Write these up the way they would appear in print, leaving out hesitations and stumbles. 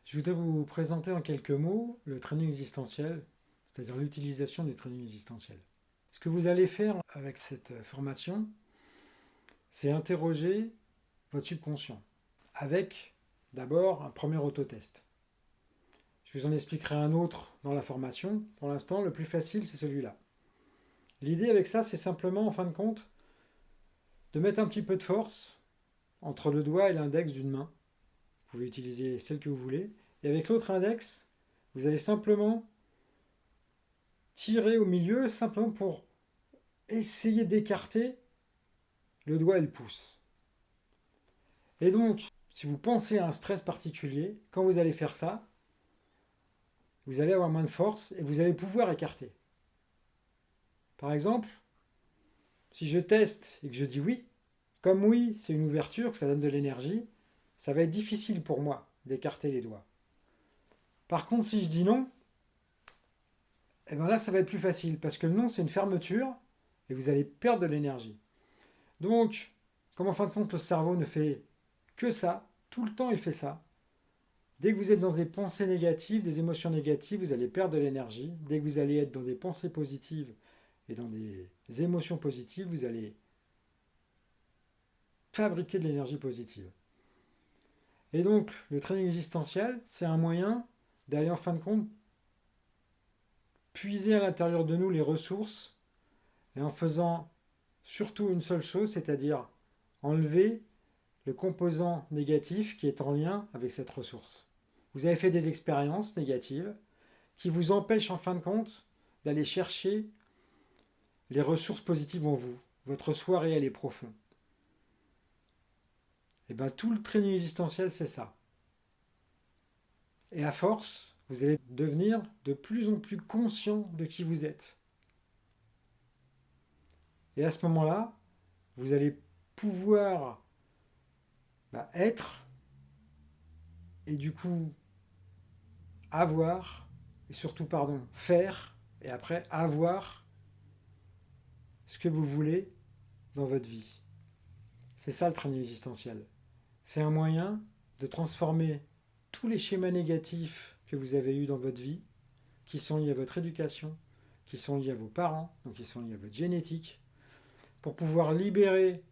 Je voudrais vous présenter en quelques mots le training existentiel, c'est-à-dire l'utilisation du training existentiel. Ce que vous allez faire avec cette formation, c'est interroger votre subconscient avec d'abord un premier autotest. Je vous en expliquerai un autre dans la formation. Pour l'instant, le plus facile, c'est celui-là. L'idée avec ça, c'est simplement, en fin de compte, de mettre un petit peu de force entre le doigt et l'index d'une main. Vous pouvez utiliser celle que vous voulez. Et avec l'autre index, vous allez simplement tirer au milieu, simplement pour essayer d'écarter le doigt et le pouce. Et donc, si vous pensez à un stress particulier, quand vous allez faire ça, vous allez avoir moins de force et vous allez pouvoir écarter. Par exemple, si je teste et que je dis oui, comme oui, c'est une ouverture, que ça donne de l'énergie, ça va être difficile pour moi d'écarter les doigts. Par contre, si je dis non, et bien là, ça va être plus facile, parce que le non, c'est une fermeture, et vous allez perdre de l'énergie. Donc, comme en fin de compte, le cerveau ne fait que ça, tout le temps il fait ça. Dès que vous êtes dans des pensées négatives, des émotions négatives, vous allez perdre de l'énergie. Dès que vous allez être dans des pensées positives et dans des émotions positives, vous allez fabriquer de l'énergie positive. Et donc, le training existentiel, c'est un moyen d'aller en fin de compte puiser à l'intérieur de nous les ressources et en faisant surtout une seule chose, c'est-à-dire enlever le composant négatif qui est en lien avec cette ressource. Vous avez fait des expériences négatives qui vous empêchent en fin de compte d'aller chercher les ressources positives en vous, votre soi réel et profond. Et bien tout le training existentiel, c'est ça. Et à force, vous allez devenir de plus en plus conscient de qui vous êtes. Et à ce moment-là, vous allez pouvoir être et du coup avoir, et surtout, pardon, faire, et après avoir ce que vous voulez dans votre vie. C'est ça le training existentiel. C'est un moyen de transformer tous les schémas négatifs que vous avez eus dans votre vie, qui sont liés à votre éducation, qui sont liés à vos parents, donc qui sont liés à votre génétique, pour pouvoir libérer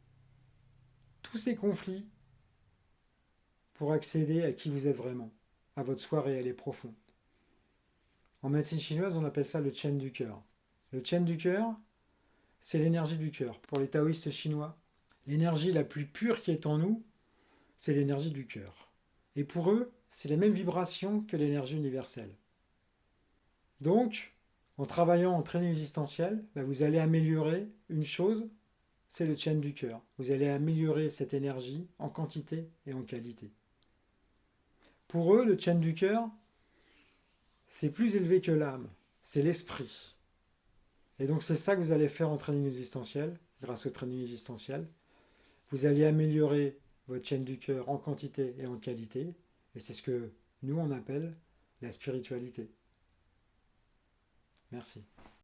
tous ces conflits pour accéder à qui vous êtes vraiment, à votre soi réel et profond. En médecine chinoise, on appelle ça le Chen du cœur. Le Chen du cœur, c'est l'énergie du cœur. Pour les taoïstes chinois, l'énergie la plus pure qui est en nous, c'est l'énergie du cœur. Et pour eux, c'est la même vibration que l'énergie universelle. Donc, en travaillant en training existentiel, vous allez améliorer une chose, c'est le Chen du cœur. Vous allez améliorer cette énergie en quantité et en qualité. Pour eux, le Chen du cœur, c'est plus élevé que l'âme, c'est l'esprit. Et donc c'est ça que vous allez faire en training existentiel, grâce au training existentiel. Vous allez améliorer votre chaîne du cœur en quantité et en qualité. Et c'est ce que nous on appelle la spiritualité. Merci.